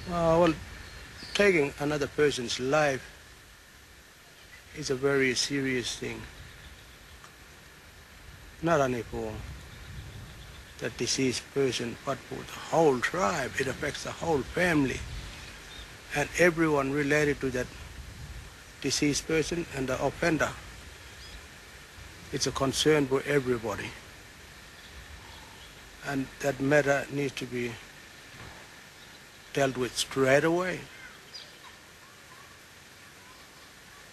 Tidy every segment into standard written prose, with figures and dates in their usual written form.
Well, taking another person's life is a very serious thing. Not only for the deceased person, but for the whole tribe. It affects the whole family and everyone related to that deceased person and the offender. It's a concern for everybody. And that matter needs to be dealt with straight away.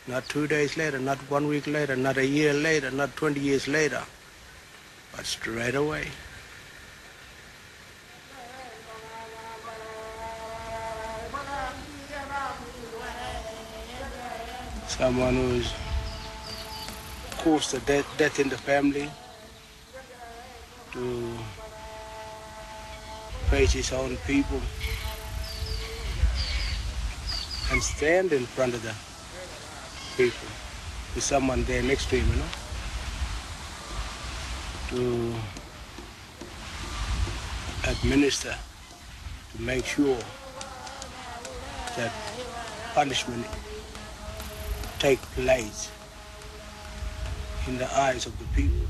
Not 2 days later, not 1 week later, not a year later, not 20 years later, but straight away. Someone who's caused the death in the family to face his own people and stand in front of the people with someone there next to him, to administer, to make sure that punishment take place in the eyes of the people.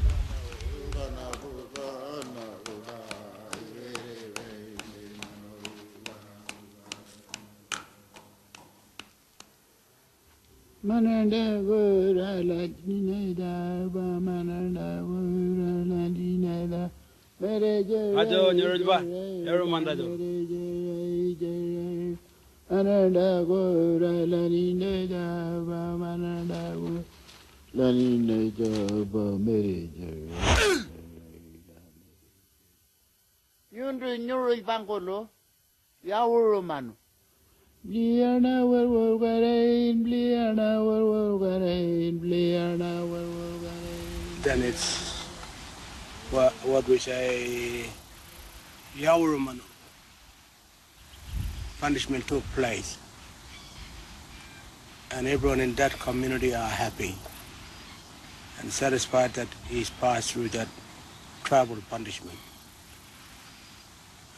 Ajo nyorojba ero mandajo ananda gora lanine jaba mananda go lanine jaba mereje yundu nyoroj bangolo yawuro manu bliana werwor garain bliana werwor garain bliana werwor garain. Then it's what we say, Yaurumanu. Punishment took place. And everyone in that community are happy and satisfied that he's passed through that tribal punishment.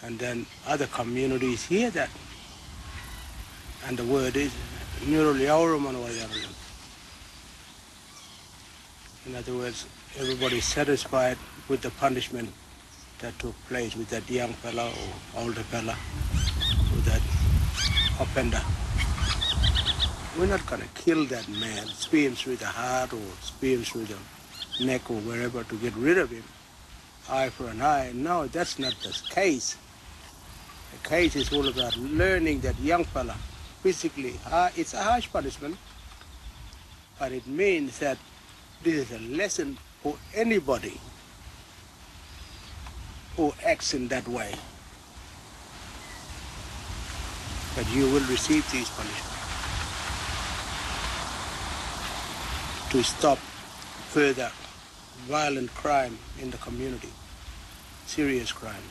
And then other communities hear that. And the word is, Nurul Yaurumanu. In other words, everybody is satisfied with the punishment that took place with that young fella or older fella, with that offender. We're not going to kill that man, spear him through the heart or spear him through the neck or wherever to get rid of him. Eye for an eye. No, that's not the case. The case is all about learning that young fella physically. It's a harsh punishment, but it means that this is a lesson for anybody who acts in that way. But you will receive these punishments to stop further violent crime in the community, serious crime.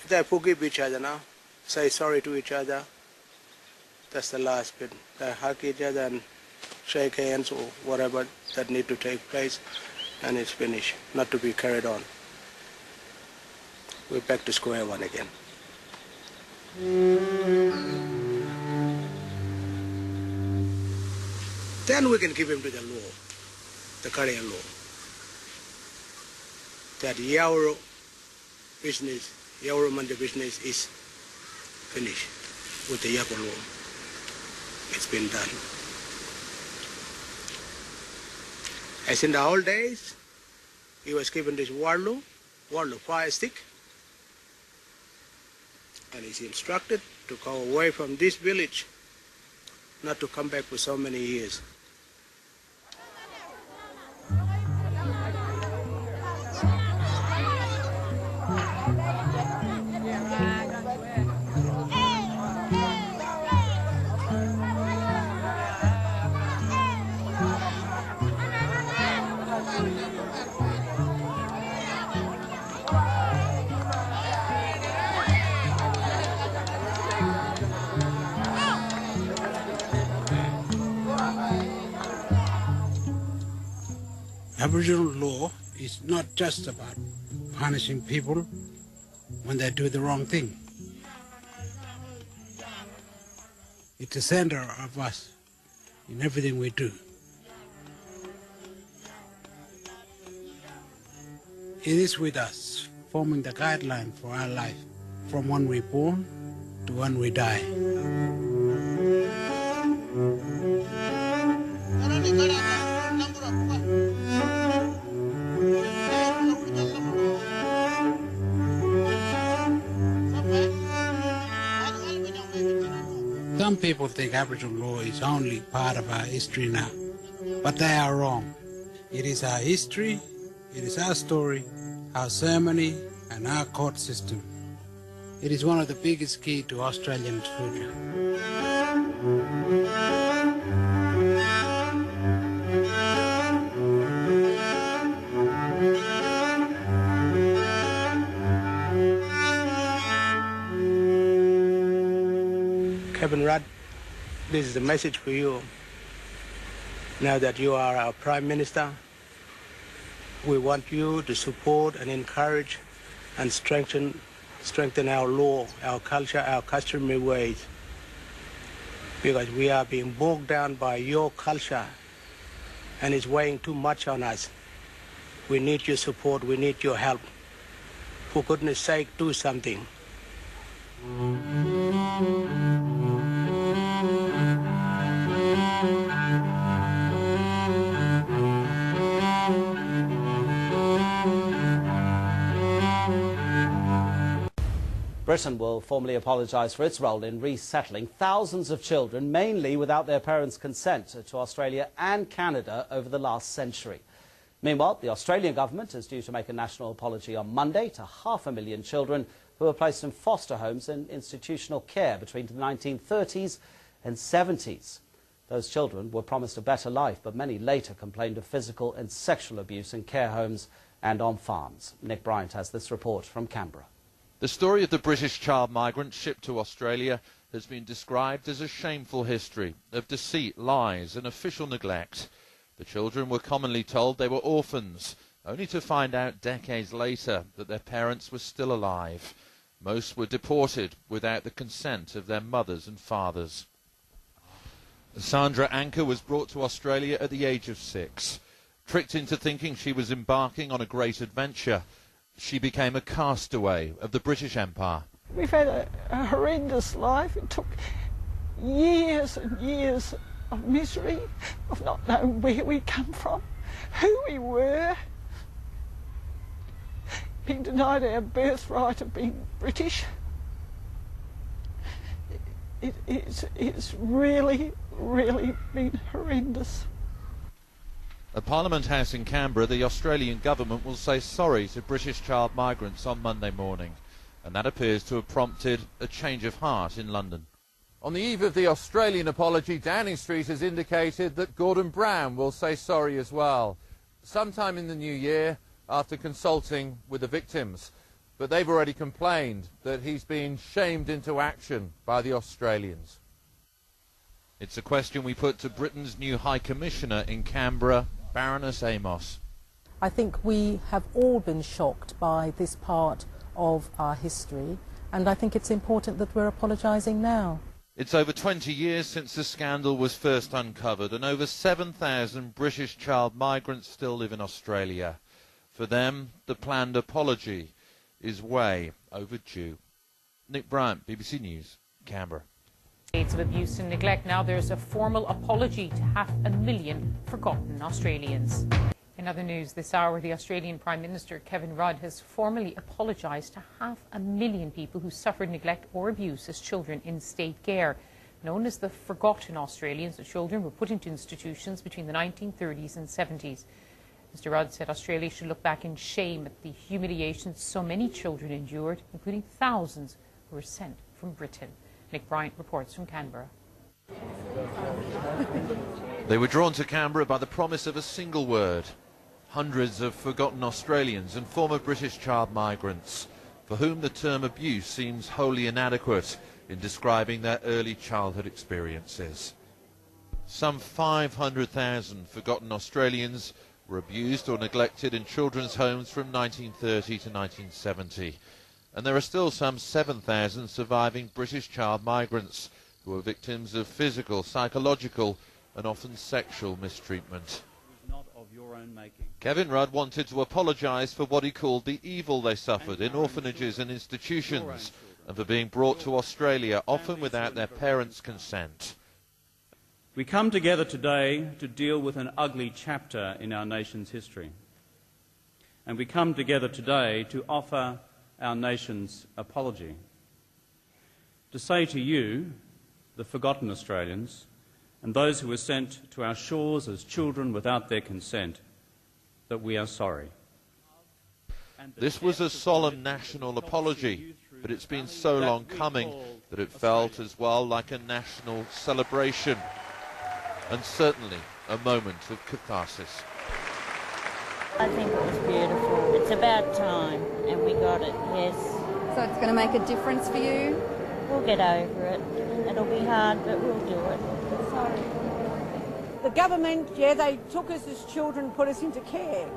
They forgive each other now, say sorry to each other. That's the last bit. They hug each other and shake hands or whatever that need to take place, and it's finished, not to be carried on. We're back to square one again. Then we can give him to the law, the Korean law, that Yauro business, Yauro Mandi business is finished with the Yabo law. It's been done. As in the old days, he was given this warlu fire stick, and he's instructed to go away from this village, not to come back for so many years. Aboriginal law is not just about punishing people when they do the wrong thing. It's the center of us in everything we do. It is with us, forming the guideline for our life, from when we're born to when we die. Some people think Aboriginal law is only part of our history now, but they are wrong. It is our history, it is our story, our ceremony, and our court system. It is one of the biggest keys to Australian future. Kevin Rudd, this is a message for you. Now that you are our Prime Minister, we want you to support and encourage and strengthen our law, our culture, our customary ways, because we are being bogged down by your culture and it's weighing too much on us. We need your support, we need your help. For goodness sake, do something. Britain will formally apologise for its role in resettling thousands of children, mainly without their parents' consent, to Australia and Canada over the last century. Meanwhile, the Australian government is due to make a national apology on Monday to 500,000 children who were placed in foster homes and institutional care between the 1930s and 70s. Those children were promised a better life, but many later complained of physical and sexual abuse in care homes and on farms. Nick Bryant has this report from Canberra. The story of the British child migrant shipped to Australia has been described as a shameful history of deceit, lies and official neglect. The children were commonly told they were orphans, only to find out decades later that their parents were still alive. Most were deported without the consent of their mothers and fathers. Sandra Anker was brought to Australia at the age of 6. Tricked into thinking she was embarking on a great adventure, she became a castaway of the British Empire. We've had a horrendous life. It took years and years of misery, of not knowing where we come from, who we were, being denied our birthright of being British. It's really, really been horrendous. At Parliament House in Canberra, the Australian government will say sorry to British child migrants on Monday morning, and that appears to have prompted a change of heart in London. On the eve of the Australian apology, Downing Street has indicated that Gordon Brown will say sorry as well, sometime in the new year after consulting with the victims. But they've already complained that he's been shamed into action by the Australians. It's a question we put to Britain's new High Commissioner in Canberra, Baroness Amos. I think we have all been shocked by this part of our history, and I think it's important that we're apologising now. It's over 20 years since the scandal was first uncovered, and over 7,000 British child migrants still live in Australia. For them, the planned apology is way overdue. Nick Bryant, BBC News, Canberra. Of abuse and neglect. Now there's a formal apology to 500,000 forgotten Australians. In other news this hour, the Australian Prime Minister Kevin Rudd has formally apologised to 500,000 people who suffered neglect or abuse as children in state care. Known as the Forgotten Australians, the children were put into institutions between the 1930s and 70s. Mr Rudd said Australia should look back in shame at the humiliations so many children endured, including thousands who were sent from Britain. Nick Bryant reports from Canberra. They were drawn to Canberra by the promise of a single word. Hundreds of forgotten Australians and former British child migrants, for whom the term abuse seems wholly inadequate in describing their early childhood experiences. Some 500,000 forgotten Australians were abused or neglected in children's homes from 1930 to 1970. And there are still some 7,000 surviving British child migrants who are victims of physical, psychological and often sexual mistreatment. Kevin Rudd wanted to apologise for what he called the evil they suffered in orphanages and institutions, and for being brought to Australia, often without their parents' consent. We come together today to deal with an ugly chapter in our nation's history. And we come together today to offer our nation's apology. To say to you, the forgotten Australians, and those who were sent to our shores as children without their consent, that we are sorry. This was a solemn national apology, but it's been so long coming that it felt as well like a national celebration, and certainly a moment of catharsis. I think it was beautiful. It's about time, and we got it, yes. So it's going to make a difference for you? We'll get over it. It'll be hard, but we'll do it. Sorry. The government, yeah, they took us as children, put us into care.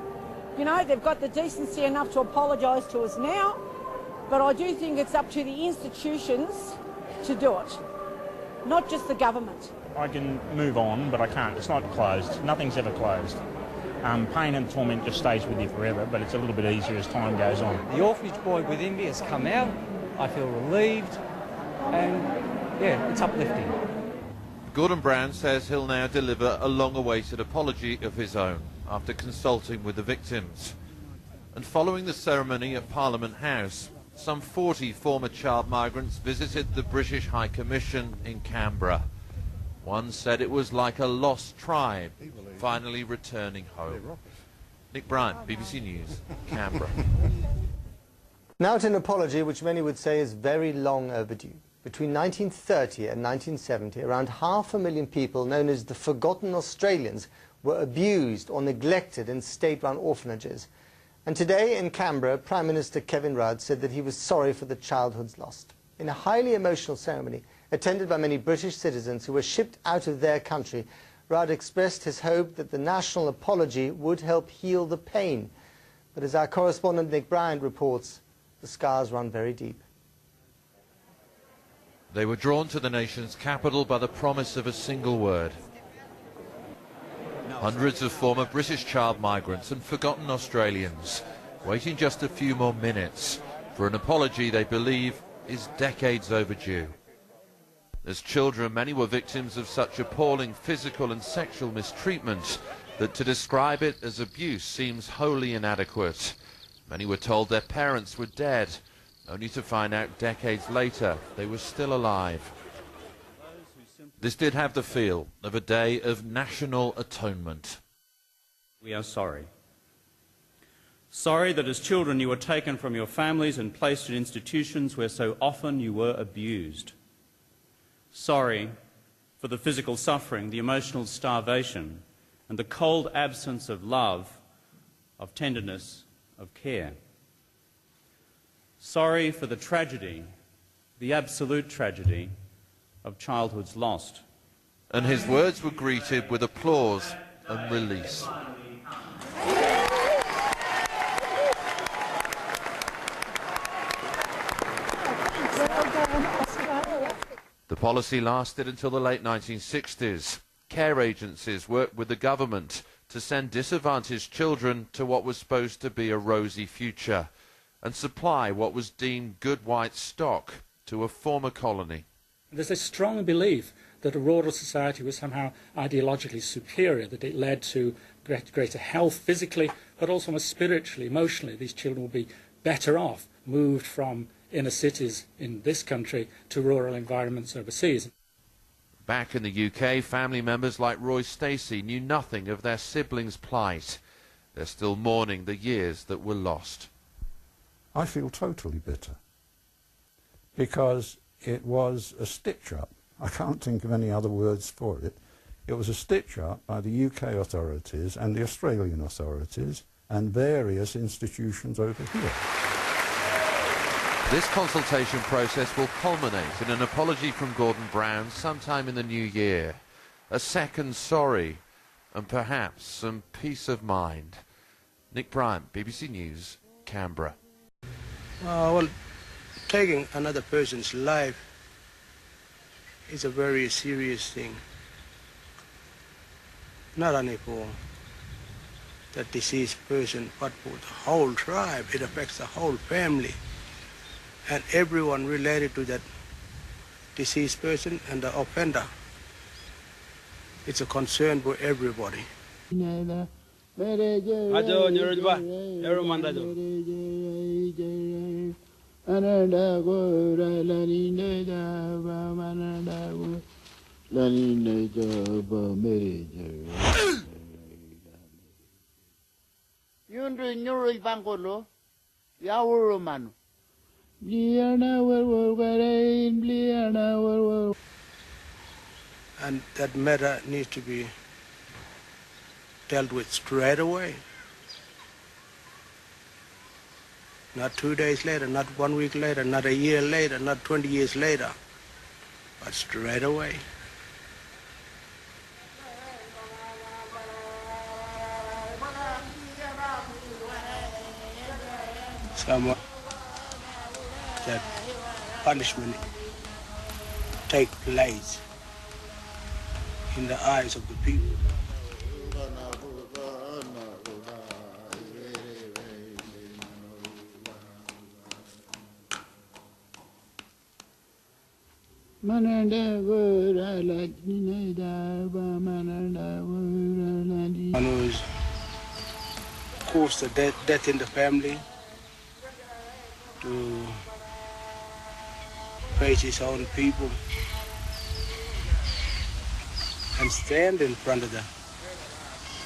You know, they've got the decency enough to apologise to us now, but I do think it's up to the institutions to do it, not just the government. I can move on, but I can't. It's not closed. Nothing's ever closed. Pain and torment just stays with you forever, but it's a little bit easier as time goes on. The orphanage boy within me has come out. I feel relieved, and yeah, it's uplifting. Gordon Brown says he'll now deliver a long-awaited apology of his own after consulting with the victims. And following the ceremony at Parliament House, some 40 former child migrants visited the British High Commission in Canberra. One said it was like a lost tribe finally returning home. Nick Bryant, BBC News, Canberra. Now to an apology which many would say is very long overdue. Between 1930 and 1970, around 500,000 people known as the Forgotten Australians were abused or neglected in state-run orphanages. And today in Canberra, Prime Minister Kevin Rudd said that he was sorry for the childhoods lost. In a highly emotional ceremony, attended by many British citizens who were shipped out of their country, Rudd expressed his hope that the national apology would help heal the pain. But as our correspondent Nick Bryant reports, the scars run very deep. They were drawn to the nation's capital by the promise of a single word. Hundreds of former British child migrants and forgotten Australians waiting just a few more minutes for an apology they believe is decades overdue. As children, many were victims of such appalling physical and sexual mistreatment that to describe it as abuse seems wholly inadequate. Many were told their parents were dead, only to find out decades later they were still alive. This did have the feel of a day of national atonement. We are sorry. Sorry that as children you were taken from your families and placed in institutions where so often you were abused. Sorry for the physical suffering, the emotional starvation, and the cold absence of love, of tenderness, of care. Sorry for the tragedy, the absolute tragedy, of childhoods lost. And his words were greeted with applause and release. The policy lasted until the late 1960s. Care agencies worked with the government to send disadvantaged children to what was supposed to be a rosy future and supply what was deemed good white stock to a former colony. There's a strong belief that a rural society was somehow ideologically superior, that it led to greater health physically, but also spiritually, emotionally. These children would be better off, moved from inner cities in this country to rural environments overseas. Back in the UK, family members like Roy Stacey knew nothing of their siblings' plight. They're still mourning the years that were lost. I feel totally bitter because it was a stitch-up. I can't think of any other words for it. It was a stitch-up by the UK authorities and the Australian authorities and various institutions over here. This consultation process will culminate in an apology from Gordon Brown sometime in the new year, a second sorry, and perhaps some peace of mind. Nick Bryant, BBC News, Canberra. Well, taking another person's life is a very serious thing. Not only for the deceased person, but for the whole tribe. It affects the whole family and everyone related to that deceased person and the offender. It's a concern for everybody. Yundu nyuri bangolo, yawuru manu. And that matter needs to be dealt with straight away. Not 2 days later, not 1 week later, not a year later, not 20 years later, but straight away. Someone that punishment take place in the eyes of the people. One who's caused the death in the family to face his own people and stand in front of the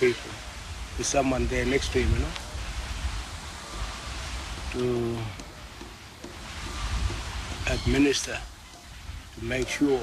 people with someone there next to him, to administer, to make sure